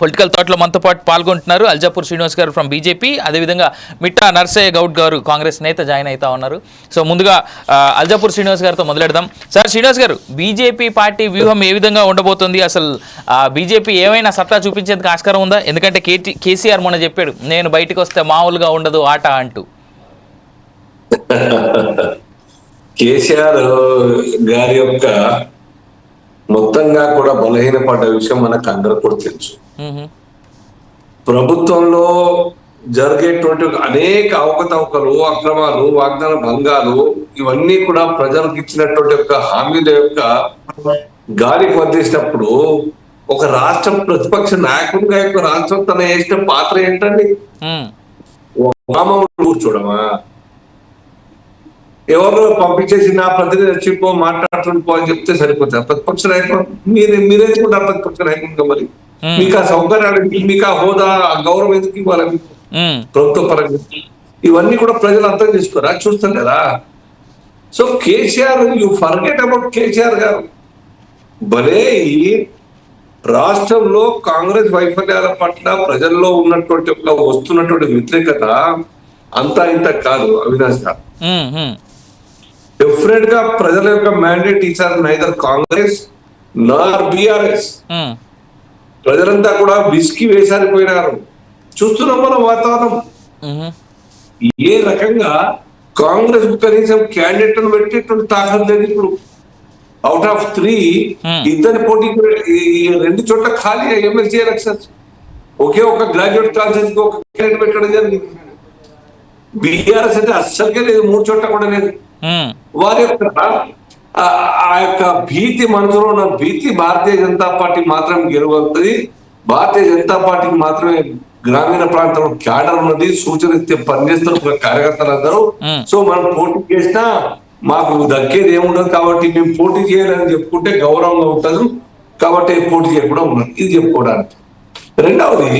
Political థాట్లో మనతో పాటు పాల్గొంటున్నారు అల్జాపూర్ శ్రీనివాస్ గారు ఫ్రమ్ బీజేపీ, అదేవిధంగా మిట్టా నర్సయ్య గౌడ్ గారు కాంగ్రెస్ నేత జాయిన్ అవుతా ఉన్నారు. సో ముందుగా అల్జాపూర్ శ్రీనివాస్ గారితో మొదలెడదాం. సార్ శ్రీనివాస్ గారు, బీజేపీ పార్టీ వ్యూహం ఏ విధంగా ఉండబోతుంది? అసలు బీజేపీ ఏమైనా సత్తా చూపించేందుకు ఆస్కారం ఉందా? ఎందుకంటే కేసీఆర్ మొన్న చెప్పాడు, నేను బయటకు వస్తే మామూలుగా ఉండదు ఆట అంటూ. కేసీఆర్ గారి యొక్క మొత్తంగా కూడా బలహీనపడ్డ విషయం మనకు అందరూ కూడా తెలుసు. ప్రభుత్వంలో జరిగేటువంటి అనేక అవకతవకలు, అక్రమాలు, వాగ్దాన భంగాలు, ఇవన్నీ కూడా ప్రజలకు ఇచ్చినటువంటి యొక్క హామీల యొక్క గాలికి వదిలేసినప్పుడు ఒక రాష్ట్ర ప్రతిపక్ష నాయకుడిగా యొక్క రాష్ట్రం తన వేసిన పాత్ర ఏంటండి? కూర్చోడమా? ఎవరు పంపించేసి నా ప్రతినిధి వచ్చిపో మాట్లాడుతుంపో అని చెప్తే సరిపోతారు. ప్రతిపక్ష నాయకుడు మీరేసుకుంటారు ప్రతిపక్ష నాయకుడిగా. మరి మీకు ఆ సౌకర్యాలు, మీకు ఆ హోదా, ఆ గౌరవం ఎందుకు ఇవ్వాలి మీకు ప్రభుత్వ పరంగా? ఇవన్నీ కూడా ప్రజలు అర్థం చేసుకోరా? చూస్తాం కదా. So KCR, you forget about KCR గారు. భలే ఈ రాష్ట్రంలో కాంగ్రెస్ వైఫల్యాల పట్ల ప్రజల్లో ఉన్నటువంటి వస్తున్నటువంటి వ్యతిరేకత అంతా ఇంత కాదు అవినాష్ గారు. డెఫినెట్ గా ప్రజల యొక్క మ్యాండేట్ ఇచ్చారు నైదర్ కాంగ్రెస్ నార్ బీఆర్ఎస్. ప్రజలంతా కూడా విసికి వేసారిపోయినారు. చూస్తున్నాం మన వాతావరణం. ఏ రకంగా కాంగ్రెస్ కనీసం క్యాండిడేట్ పెట్టేటువంటి తాకం లేదు. ఇప్పుడు అవుట్ ఆఫ్ 3 ఇద్దరి పోటీ, 2 చోట్ల ఖాళీ ఎమ్మెల్సీ ఎలక్షన్స్. ఒకే ఒక గ్రాడ్యుయేట్ కాన్ఫరెన్స్ ఒక క్యాండిడేట్ పెట్టడం జరిగింది. బీఆర్ఎస్ అయితే అస్సలకే లేదు, 3 చోట్ల కూడా లేదు. వారి యొక్క ఆ యొక్క భీతి, మనసులో ఉన్న భీతి భారతీయ జనతా పార్టీ మాత్రం గెలవవుతుంది. భారతీయ జనతా పార్టీకి మాత్రమే గ్రామీణ ప్రాంతంలో క్యాడర్ ఉన్నది, సూచన ఇస్తే పనిచేస్తున్న కార్యకర్తలందరూ. సో మనం పోటీ చేసినా మాకు దక్కేది ఏముండదు, కాబట్టి మేము పోటీ చేయాలని చెప్పుకుంటే గౌరవంగా ఉంటుంది, కాబట్టి పోటీ చేయకుండా ఉన్నది. ఇది చెప్పుకోవడానికి. రెండవది,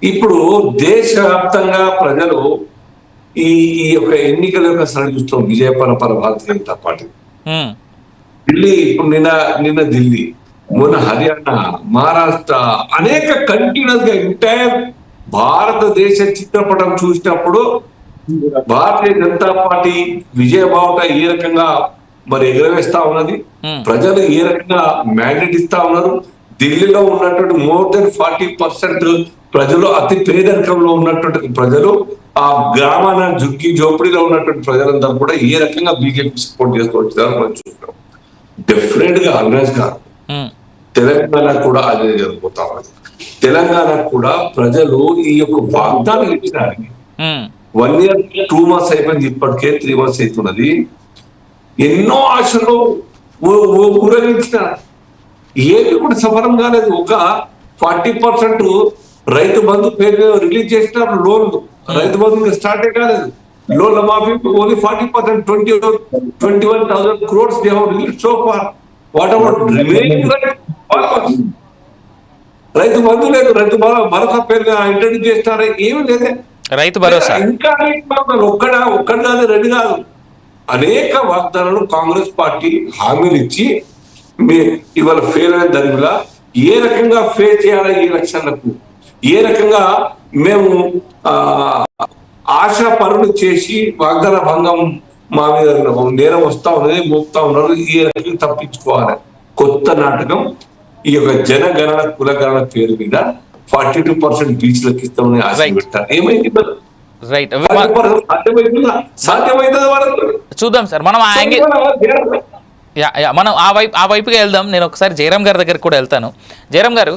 ఇప్పుడు దేశవ్యాప్తంగా ప్రజలు ఈ యొక్క ఎన్నికల యొక్క సరళి చూస్తాం. విజయపరపర భారతీయ జనతా పార్టీ ఢిల్లీ, ఇప్పుడు నిన్న ఢిల్లీ, మొన్న హర్యానా, మహారాష్ట్ర, అనేక కంటిన్యూస్ గా ఎంటైర్ భారతదేశ చిత్రపటం చూసినప్పుడు భారతీయ జనతా పార్టీ విజయబావుట ఏ రకంగా మరి ఎగరవేస్తా ఉన్నది, ప్రజలు ఏ రకంగా మ్యాండేట్ ఇస్తా ఉన్నారు. ఢిల్లీలో ఉన్నటువంటి మోర్ దెన్ 40% ప్రజలు, అతి పేదరికంలో ఉన్నటువంటి ప్రజలు, ఆ గ్రామాన జుగ్గి జోపిడిలో ఉన్నటువంటి ప్రజలందరూ కూడా ఏ రకంగా బీజేపీ సపోర్ట్ చేస్తూ వచ్చారో మనం చూస్తాం. డెఫినెట్ గా అవినాష్ గారు, తెలంగాణ కూడా అదే జరుగుతా ఉంది. తెలంగాణ కూడా ప్రజలు ఈ యొక్క వాగ్దానం ఇచ్చినారు. 1 year 2 months అయిపోయింది, ఇప్పటికే 3 months అవుతున్నది. ఎన్నో ఆశలు ఊరేగించినారు, ఏమి కూడా సఫలం కాలేదు. ఒక 40% రైతు బంధు పేరు రిలీజ్ చేసినారు. లోన్లు రైతు బంధు స్టార్టే కాలేదు. లోన్ల మాఫీ only 40%, 21,000 crores they have released so far. What about remaining Rythu Bandhu లేదు, రైతు భరోసా పేరు ఇంట్రడ్యూస్ చేస్తారా? ఏమి లేదే. రైతు భరోసా ఇంకా ఒక్కటి కాదు, 2 కాదు, అనేక వాగ్దానాలు కాంగ్రెస్ పార్టీ హామీలు ఇచ్చి ఇవాళ ఫెయిల్ అయిన దానివల్ల ఏ రకంగా ఫేస్ చేయాలి ఈ ఎలక్షన్లకు, ఏ రకంగా మేము ఆశా పనులు చేసి వాగ్దాన భంగం మా మీద నేరం వస్తా ఉన్నది, మోపుతా ఉన్నారు, ఏ రకంగా తప్పించుకోవాలి. కొత్త నాటకం ఈ యొక్క జనగణన కులగణన పేరు మీద 42% బీచ్లకు ఇస్తామని ఆశ పెట్టారు. ఏమైంది? రైట్, సాధ్యమైందా వాళ్ళకు? చూద్దాం సార్. మనం మనం ఆ వైపుగా వెళ్దాం. నేను ఒకసారి జయరాం గారి దగ్గరికి కూడా వెళ్తాను. జయరాం గారు,